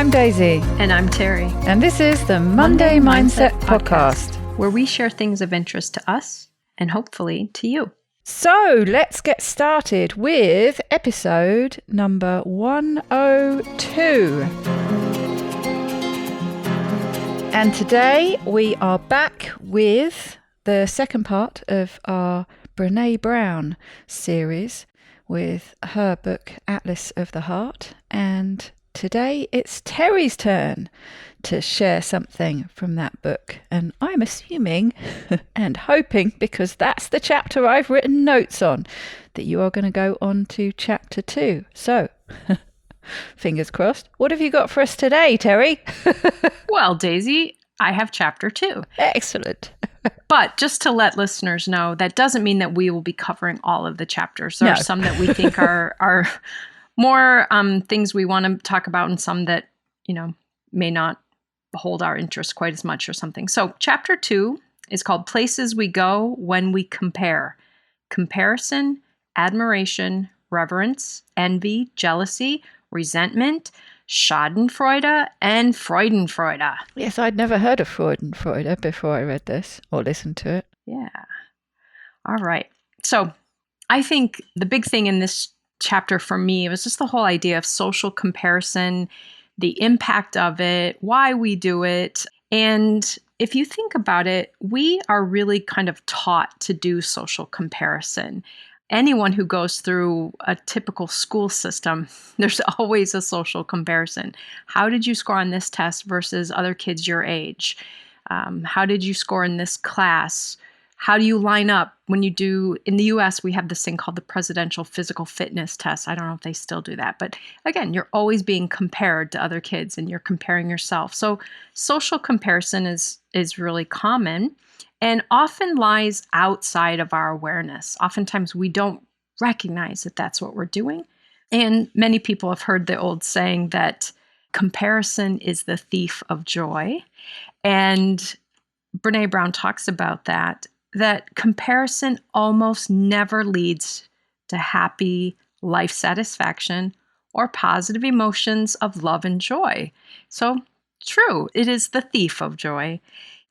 I'm Daisy. And I'm Terri. And this is the Monday Mindset Podcast, where we share things of interest to us and hopefully to you. So let's get started with episode number 102. And today we are back with the second part of our Brené Brown series with her book Atlas of the Heart. And today it's Terri's turn to share something from that book. And I'm assuming and hoping, because that's the chapter I've written notes on, that you are going to go on to chapter 2. So, fingers crossed. What have you got for us today, Terri? Well, Daisy, I have chapter 2. Excellent. But just to let listeners know, that doesn't mean that we will be covering all of the chapters. There are some that we think are more things we want to talk about, and some that, may not hold our interest quite as much or something. So chapter 2 is called Places We Go When We Compare. Comparison, admiration, reverence, envy, jealousy, resentment, Schadenfreude, and Freudenfreude. Yes, I'd never heard of Freudenfreude before I read this or listened to it. Yeah. All right. So I think the big thing in this chapter for me was just the whole idea of social comparison, the impact of it, why we do it. And if you think about it, we are really kind of taught to do social comparison. Anyone who goes through a typical school system, there's always a social comparison. How did you score on this test versus other kids your age? How did you score in this class? How do you line up when you do, in the US, we have this thing called the Presidential Physical Fitness Test. I don't know if they still do that. But again, you're always being compared to other kids and you're comparing yourself. So social comparison is really common and often lies outside of our awareness. Oftentimes we don't recognize that that's what we're doing. And many people have heard the old saying that comparison is the thief of joy. And Brené Brown talks about that comparison almost never leads to happy life satisfaction or positive emotions of love and joy. So true, it is the thief of joy.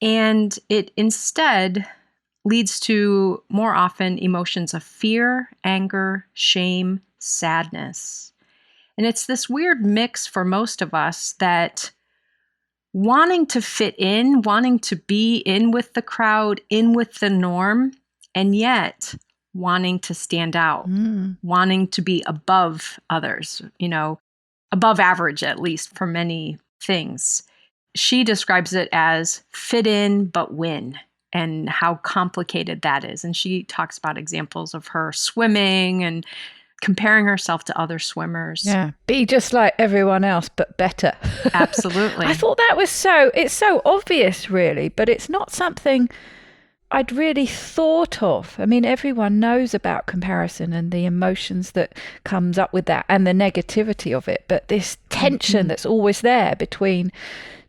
And it instead leads to more often emotions of fear, anger, shame, sadness. And it's this weird mix for most of us that wanting to fit in, wanting to be in with the crowd, in with the norm, and yet wanting to stand out, wanting to be above others, above average, at least for many things. She describes it as fit in but win, and how complicated that is. And she talks about examples of her swimming and comparing herself to other swimmers. Yeah, be just like everyone else, but better. Absolutely. I thought that was it's so obvious, really, but it's not something I'd really thought of. I mean, everyone knows about comparison and the emotions that comes up with that and the negativity of it, but this tension that's always there between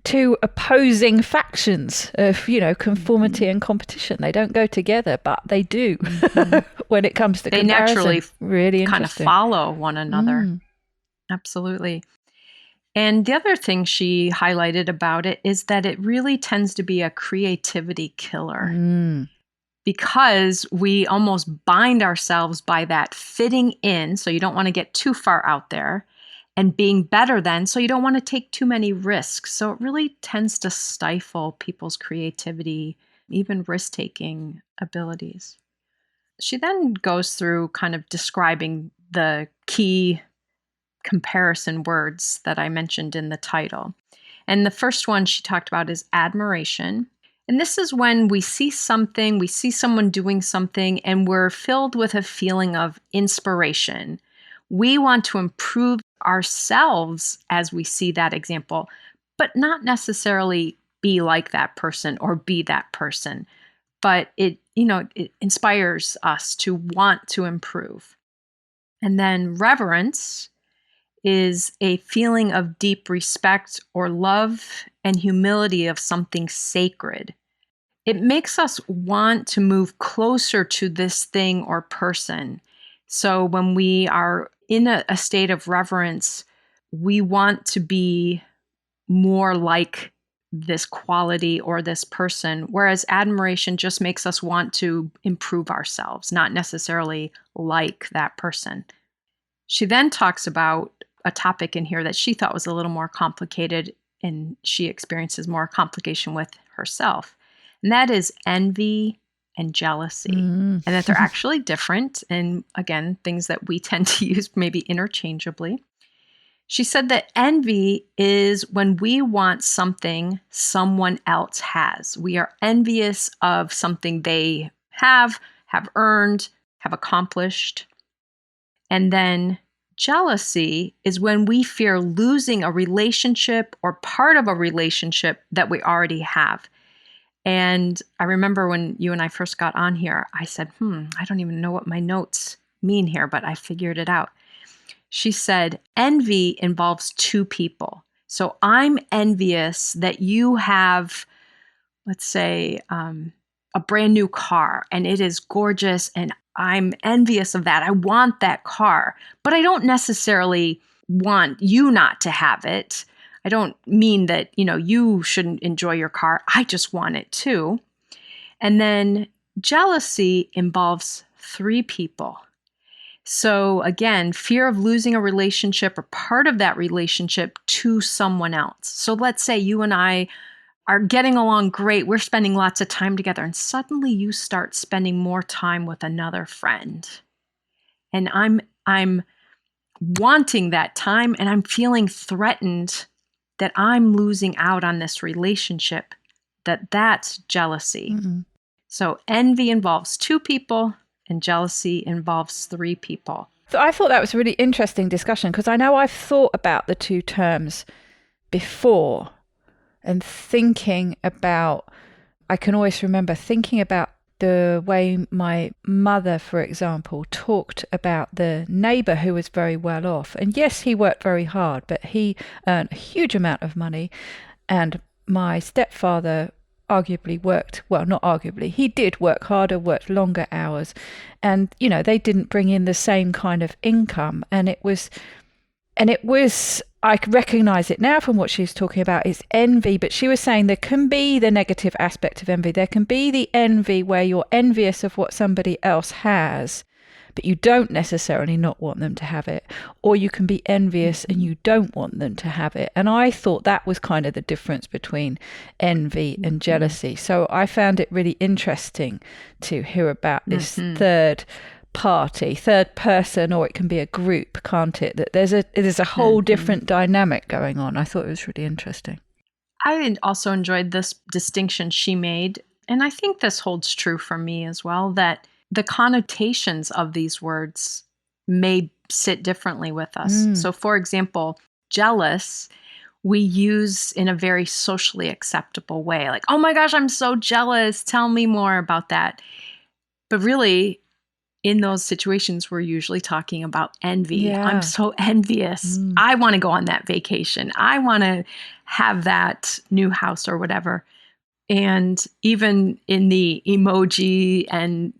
two opposing factions of, conformity and competition. They don't go together, but they do when it comes to comparison. They naturally really kind of follow one another. Absolutely. And the other thing she highlighted about it is that it really tends to be a creativity killer because we almost bind ourselves by that fitting in. So you don't want to get too far out there. And being better than, so you don't want to take too many risks. So it really tends to stifle people's creativity, even risk-taking abilities. She then goes through kind of describing the key comparison words that I mentioned in the title. And the first one she talked about is admiration. And this is when we see something, we see someone doing something, and we're filled with a feeling of inspiration. We want to improve ourselves as we see that example, but not necessarily be like that person or be that person. But it inspires us to want to improve. And then reverence is a feeling of deep respect or love and humility of something sacred. It makes us want to move closer to this thing or person. So when we are in a state of reverence, we want to be more like this quality or this person, whereas admiration just makes us want to improve ourselves, not necessarily like that person. She then talks about a topic in here that she thought was a little more complicated, and she experiences more complication with herself. And that is envy and jealousy, and that they're actually different. And again, things that we tend to use maybe interchangeably. She said that envy is when we want something someone else has. We are envious of something they have earned, have accomplished. And then jealousy is when we fear losing a relationship or part of a relationship that we already have. And I remember when you and I first got on here, I said, I don't even know what my notes mean here, but I figured it out. She said, envy involves two people. So I'm envious that you have, let's say, a brand new car, and it is gorgeous, and I'm envious of that. I want that car, but I don't necessarily want you not to have it. I don't mean that, you shouldn't enjoy your car. I just want it too. And then jealousy involves three people. So again, fear of losing a relationship or part of that relationship to someone else. So let's say you and I are getting along great. We're spending lots of time together, and suddenly you start spending more time with another friend. And I'm wanting that time, and I'm feeling threatened that I'm losing out on this relationship. That's jealousy. Mm-hmm. So envy involves two people, and jealousy involves three people. So I thought that was a really interesting discussion, because I know I've thought about the two terms before, and I can always remember thinking about the way my mother, for example, talked about the neighbour who was very well off. And yes, he worked very hard, but he earned a huge amount of money. And my stepfather arguably worked, well, not arguably, he did work harder, worked longer hours. And, they didn't bring in the same kind of income. And it was, I recognise it now from what she was talking about, it's envy, but she was saying there can be the negative aspect of envy. There can be the envy where you're envious of what somebody else has, but you don't necessarily not want them to have it. Or you can be envious and you don't want them to have it. And I thought that was kind of the difference between envy and jealousy. So I found it really interesting to hear about this third person, or it can be a group, can't it? That there's a whole different dynamic going on. I thought it was really interesting. I also enjoyed this distinction she made, and I think this holds true for me as well, that the connotations of these words may sit differently with us. So for example, jealous, we use in a very socially acceptable way, like, oh my gosh, I'm so jealous, tell me more about that. But really, in those situations, we're usually talking about envy. Yeah. I'm so envious. I want to go on that vacation. I want to have that new house or whatever. And even in the emoji and,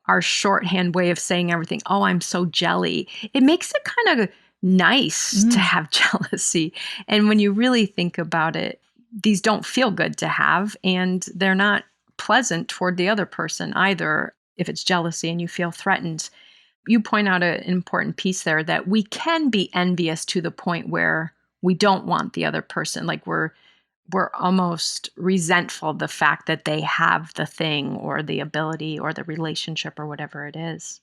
our shorthand way of saying everything, oh, I'm so jelly, it makes it kind of nice to have jealousy. And when you really think about it, these don't feel good to have, and they're not pleasant toward the other person either. If it's jealousy and you feel threatened, you point out an important piece there, that we can be envious to the point where we don't want the other person. Like we're almost resentful of the fact that they have the thing or the ability or the relationship or whatever it is.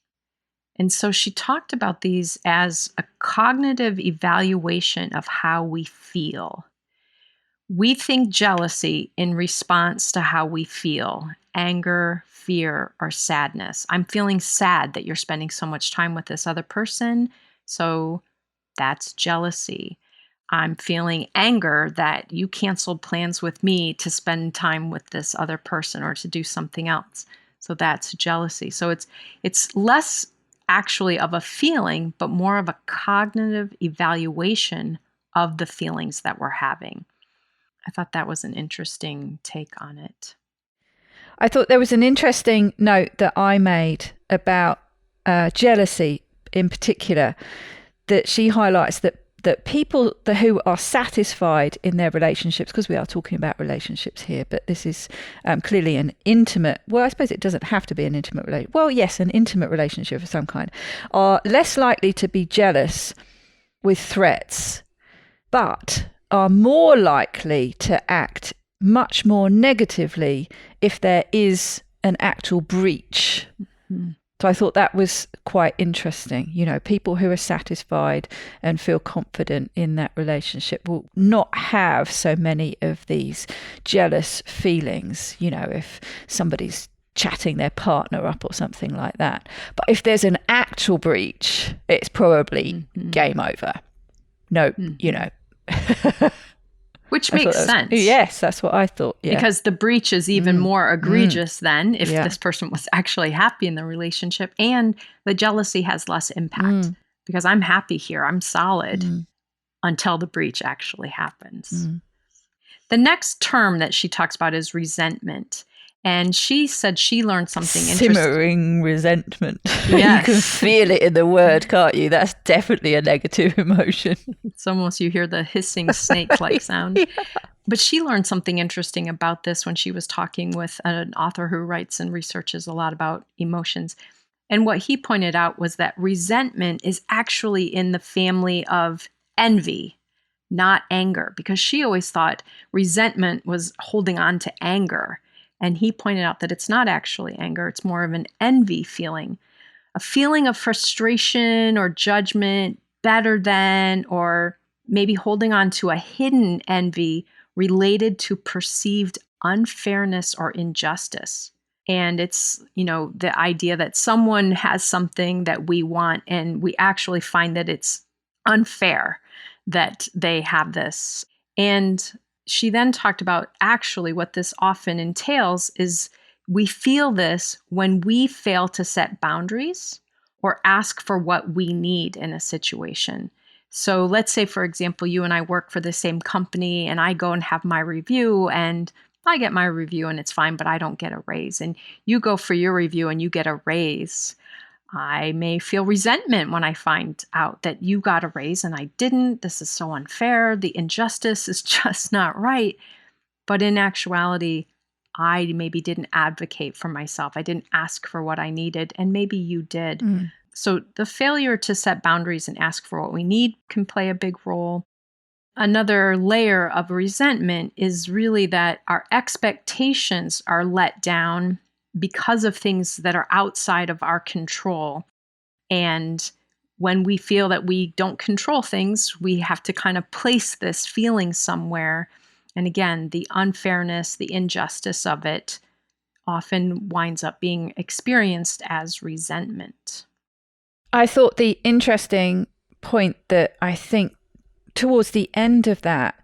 And so she talked about these as a cognitive evaluation of how we feel. We think jealousy in response to how we feel: anger, fear, or sadness. I'm feeling sad that you're spending so much time with this other person, so that's jealousy. I'm feeling anger that you canceled plans with me to spend time with this other person or to do something else, so that's jealousy. So it's less actually of a feeling, but more of a cognitive evaluation of the feelings that we're having. I thought that was an interesting take on it. I thought there was an interesting note that I made about jealousy in particular, that she highlights that that people who are satisfied in their relationships, because we are talking about relationships here, but this is clearly an intimate, well, I suppose it doesn't have to be an intimate relationship. Well, yes, an intimate relationship of some kind, are less likely to be jealous with threats, but are more likely to act much more negatively if there is an actual breach. Mm-hmm. So I thought that was quite interesting. You know, people who are satisfied and feel confident in that relationship will not have so many of these jealous feelings, you know, if somebody's chatting their partner up or something like that. But if there's an actual breach, it's probably game over. No, you know. Which makes sense. Yes, that's what I thought. Yeah. Because the breach is even more egregious then if this person was actually happy in the relationship, and the jealousy has less impact because I'm happy here, I'm solid until the breach actually happens. The next term that she talks about is resentment. And she said she learned something interesting. Simmering resentment. Yes. You can feel it in the word, can't you? That's definitely a negative emotion. It's almost, you hear the hissing snake-like sound. Yeah. But she learned something interesting about this when she was talking with an author who writes and researches a lot about emotions. And what he pointed out was that resentment is actually in the family of envy, not anger, because she always thought resentment was holding on to anger. And he pointed out that it's not actually anger. It's more of an envy feeling, a feeling of frustration or judgment, better than, or maybe holding on to a hidden envy related to perceived unfairness or injustice. And it's, you know, the idea that someone has something that we want and we actually find that it's unfair that they have this. And she then talked about actually what this often entails is we feel this when we fail to set boundaries or ask for what we need in a situation. So let's say, for example, you and I work for the same company and I go and have my review and I get my review and it's fine, but I don't get a raise. And you go for your review and you get a raise. I may feel resentment when I find out that you got a raise and I didn't. This is so unfair. The injustice is just not right. But in actuality, I maybe didn't advocate for myself. I didn't ask for what I needed, and maybe you did. So the failure to set boundaries and ask for what we need can play a big role. Another layer of resentment is really that our expectations are let down because of things that are outside of our control. And when we feel that we don't control things, we have to kind of place this feeling somewhere. And again, the unfairness, the injustice of it often winds up being experienced as resentment. I thought the interesting point that I think towards the end of that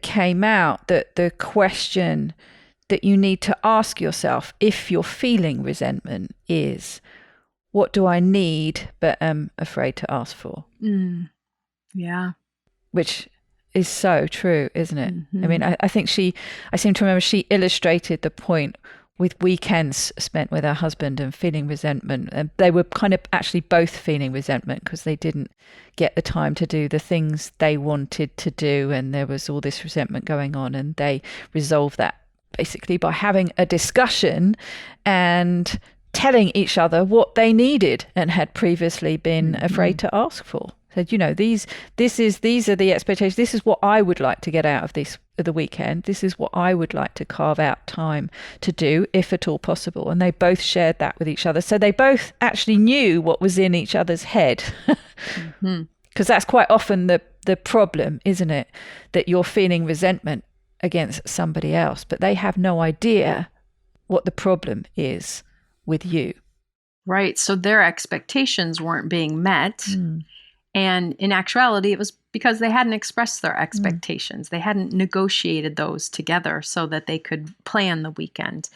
came out, that the question that you need to ask yourself if you're feeling resentment is, what do I need but am afraid to ask for? Yeah. Which is so true, isn't it? I mean, I think I seem to remember she illustrated the point with weekends spent with her husband and feeling resentment. And they were kind of actually both feeling resentment because they didn't get the time to do the things they wanted to do. And there was all this resentment going on. And they resolved that basically by having a discussion and telling each other what they needed and had previously been afraid to ask for. Said, you know, these are the expectations. This is what I would like to get out of the weekend. This is what I would like to carve out time to do, if at all possible. And they both shared that with each other. So they both actually knew what was in each other's head. Because that's quite often the problem, isn't it? That you're feeling resentment against somebody else, but they have no idea what the problem is with you. Right. So their expectations weren't being met. And in actuality, it was because they hadn't expressed their expectations. They hadn't negotiated those together so that they could plan the weekend.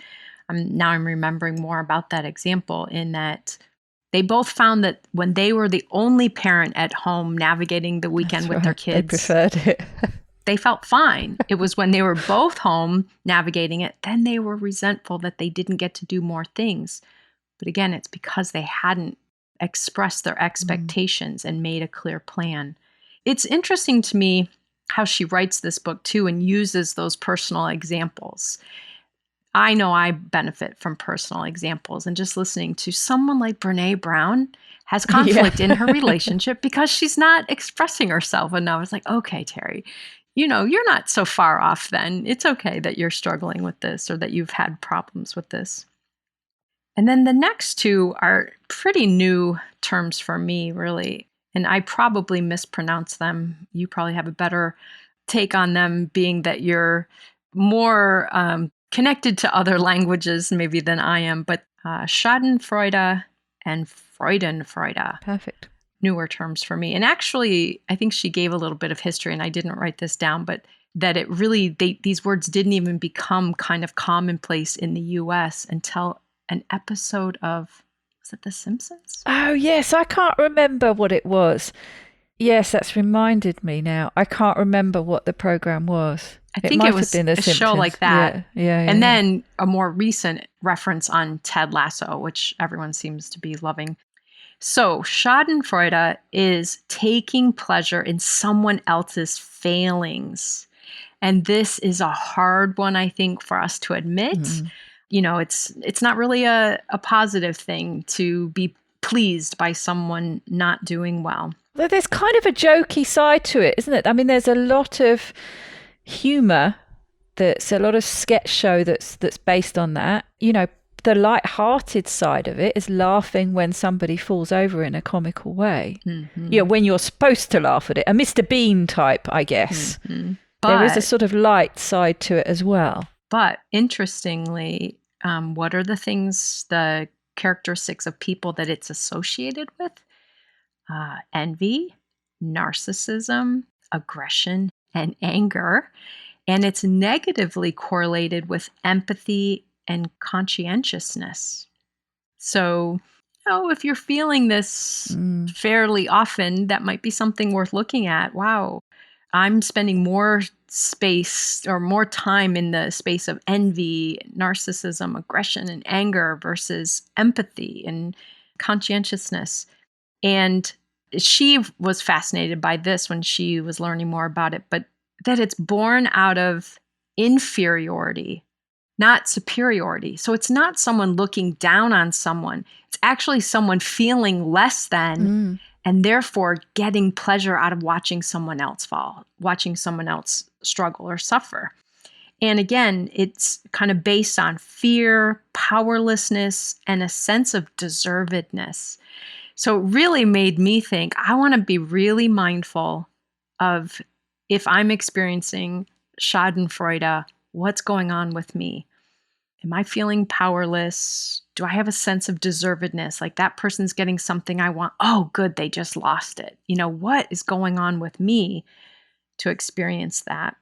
Now I'm remembering more about that example in that they both found that when they were the only parent at home navigating the weekend with their kids, they preferred it. They felt fine. It was when they were both home navigating it, then they were resentful that they didn't get to do more things. But again, it's because they hadn't expressed their expectations and made a clear plan. it's interesting to me how she writes this book too and uses those personal examples. I know I benefit from personal examples, and just listening to someone like Brené Brown has conflict in her relationship because she's not expressing herself enough. It's like, okay, Terri, you're not so far off then. It's okay that you're struggling with this or that you've had problems with this. And then the next two are pretty new terms for me, really. And I probably mispronounce them. You probably have a better take on them, being that you're more connected to other languages maybe than I am. But Schadenfreude and Freudenfreude. Perfect. Newer terms for me. And actually, I think she gave a little bit of history, and I didn't write this down, but that it really, these words didn't even become kind of commonplace in the US until an episode of, was it The Simpsons? Oh, yes. I can't remember what it was. Yes, that's reminded me now. I can't remember what the program was. I think it was a show like that. Yeah. And then a more recent reference on Ted Lasso, which everyone seems to be loving. So Schadenfreude is taking pleasure in someone else's failings. And this is a hard one, I think, for us to admit. Mm-hmm. It's not really a positive thing to be pleased by someone not doing well. Well, there's kind of a jokey side to it, isn't it? I mean, there's a lot of humor. There's a lot of sketch show that's based on that. The light-hearted side of it is laughing when somebody falls over in a comical way. Mm-hmm. When you're supposed to laugh at it. A Mr. Bean type, I guess. Mm-hmm. There is a sort of light side to it as well. But interestingly, what are the characteristics of people that it's associated with? Envy, narcissism, aggression, and anger. And it's negatively correlated with empathy and conscientiousness. So, if you're feeling this fairly often, that might be something worth looking at. Wow, I'm spending more space or more time in the space of envy, narcissism, aggression, and anger versus empathy and conscientiousness. And she was fascinated by this when she was learning more about it, but that it's born out of inferiority, not superiority. So it's not someone looking down on someone. It's actually someone feeling less than and therefore getting pleasure out of watching someone else fall, watching someone else struggle or suffer. And again, it's kind of based on fear, powerlessness, and a sense of deservedness. So it really made me think, I want to be really mindful of if I'm experiencing Schadenfreude, what's going on with me? Am I feeling powerless? Do I have a sense of deservedness? Like that person's getting something I want. Oh, good, they just lost it. What is going on with me to experience that?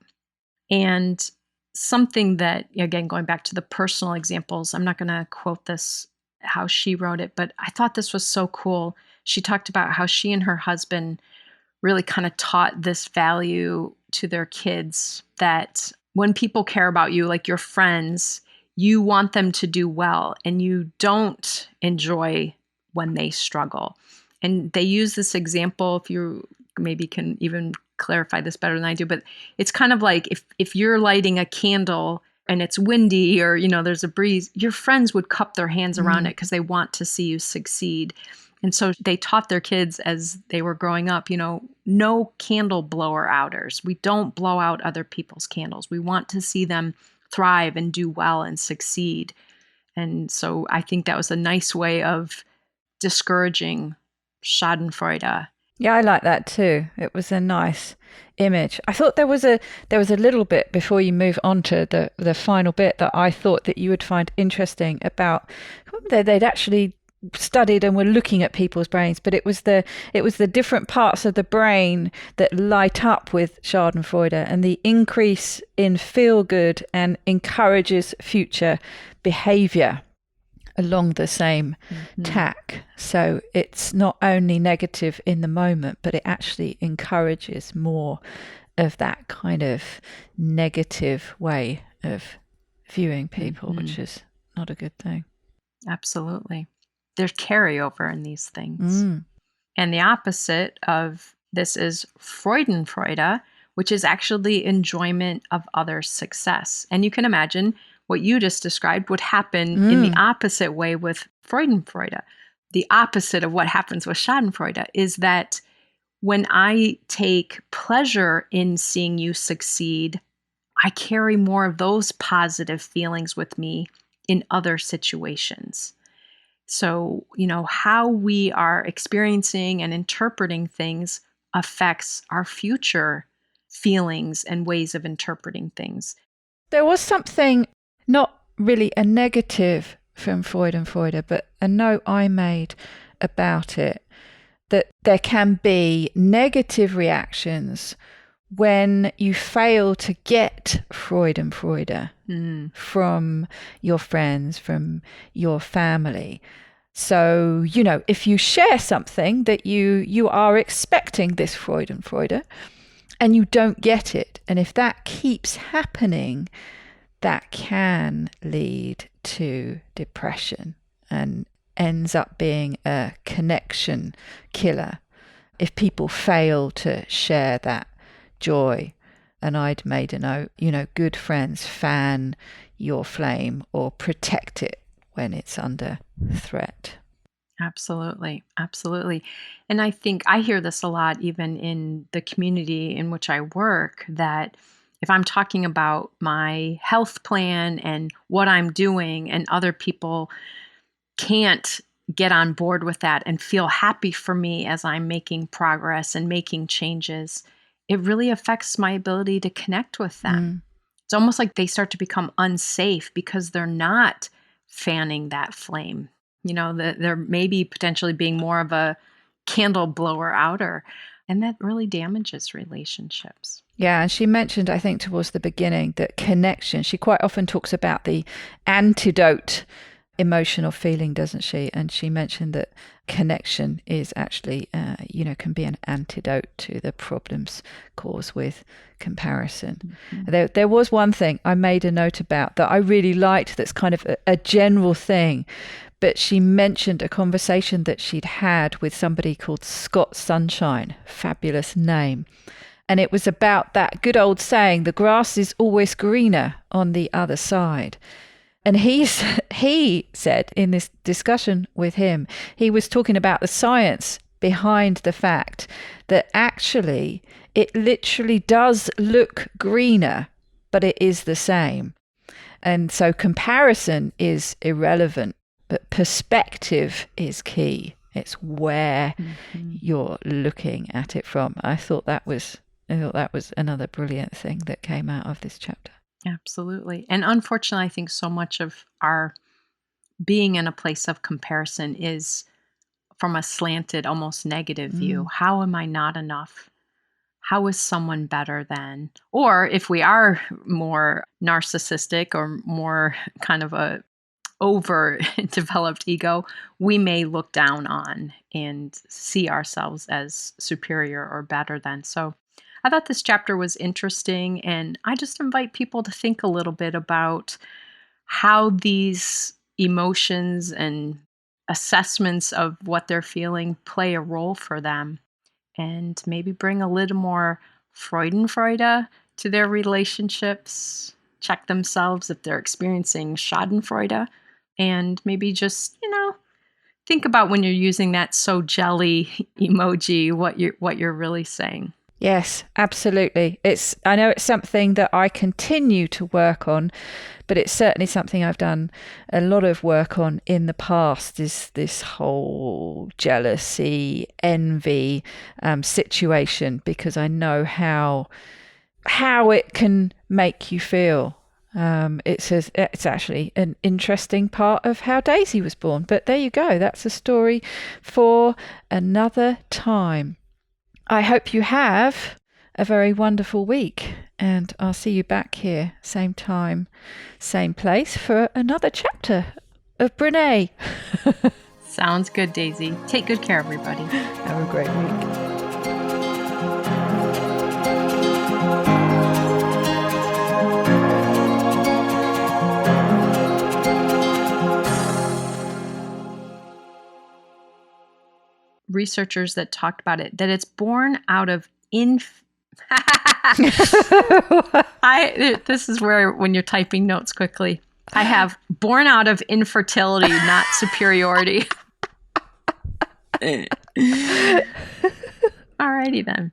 And something that, again, going back to the personal examples, I'm not going to quote this how she wrote it, but I thought this was so cool. She talked about how she and her husband really kind of taught this value to their kids, that when people care about you, like your friends, you want them to do well and you don't enjoy when they struggle. And they use this example, if you maybe can even clarify this better than I do, but it's kind of like if you're lighting a candle and it's windy or, there's a breeze, your friends would cup their hands around it because they want to see you succeed. And so they taught their kids as they were growing up, no candle blower outers. We don't blow out other people's candles. We want to see them thrive and do well and succeed. And so I think that was a nice way of discouraging Schadenfreude. Yeah, I like that too. It was a nice image. I thought there was a little bit before you move on to the final bit that I thought that you would find interesting about. They'd actually studied and were looking at people's brains, but it was the different parts of the brain that light up with Schadenfreude, and the increase in feel good and encourages future behavior along the same tack. So it's not only negative in the moment, but it actually encourages more of that kind of negative way of viewing people, which is not a good thing. Absolutely. There's carryover in these things. And the opposite of This is Freudenfreude, which is actually enjoyment of others' success. And you can imagine what you just described would happen in the opposite way with Freudenfreude. The opposite of what happens with Schadenfreude is that when I take pleasure in seeing you succeed, I carry more of those positive feelings with me in other situations. So, how we are experiencing and interpreting things affects our future feelings and ways of interpreting things. There was something, not really a negative from Freudenfreude, but a note I made about it, that there can be negative reactions when you fail to get Freudenfreude from your friends, from your family. So, if you share something that you are expecting this Freudenfreude and you don't get it, and if that keeps happening, that can lead to depression and ends up being a connection killer if people fail to share that joy. And I'd made a note, good friends fan your flame or protect it when it's under threat. Absolutely. Absolutely. And I think I hear this a lot, even in the community in which I work, that if I'm talking about my health plan and what I'm doing, and other people can't get on board with that and feel happy for me as I'm making progress and making changes, it really affects my ability to connect with them. It's almost like they start to become unsafe because they're not fanning that flame. They're maybe potentially being more of a candle blower outer, and that really damages relationships. Yeah, and she mentioned, I think, towards the beginning, that connection. She quite often talks about the antidote emotional feeling, doesn't she? And she mentioned that connection is actually, can be an antidote to the problems caused with comparison. There was one thing I made a note about that I really liked, that's kind of a general thing, but she mentioned a conversation that she'd had with somebody called Scott Sunshine, fabulous name. And it was about that good old saying, the grass is always greener on the other side. And he said in this discussion with him, he was talking about the science behind the fact that actually it literally does look greener, but it is the same. And so comparison is irrelevant, but perspective is key. It's where you're looking at it from. I thought that was another brilliant thing that came out of this chapter. Absolutely. And unfortunately, I think so much of our being in a place of comparison is from a slanted, almost negative view. How am I not enough? How is someone better than? Or if we are more narcissistic or more kind of a overdeveloped ego, we may look down on and see ourselves as superior or better than. So I thought this chapter was interesting, and I just invite people to think a little bit about how these emotions and assessments of what they're feeling play a role for them, and maybe bring a little more Freudenfreude to their relationships, check themselves if they're experiencing Schadenfreude, and maybe just, think about when you're using that so jelly emoji, what you're really saying. Yes, absolutely. I know it's something that I continue to work on, but it's certainly something I've done a lot of work on in the past, is this whole jealousy, envy situation, because I know how it can make you feel. It's actually an interesting part of how Daisy was born. But there you go. That's a story for another time. I hope you have a very wonderful week, and I'll see you back here, same time, same place, for another chapter of Brené. Sounds good, Daisy. Take good care, everybody. Have a great week. researchers that talked about it, that it's born out of this is where when you're typing notes quickly, I have born out of infertility, not superiority. Alrighty then.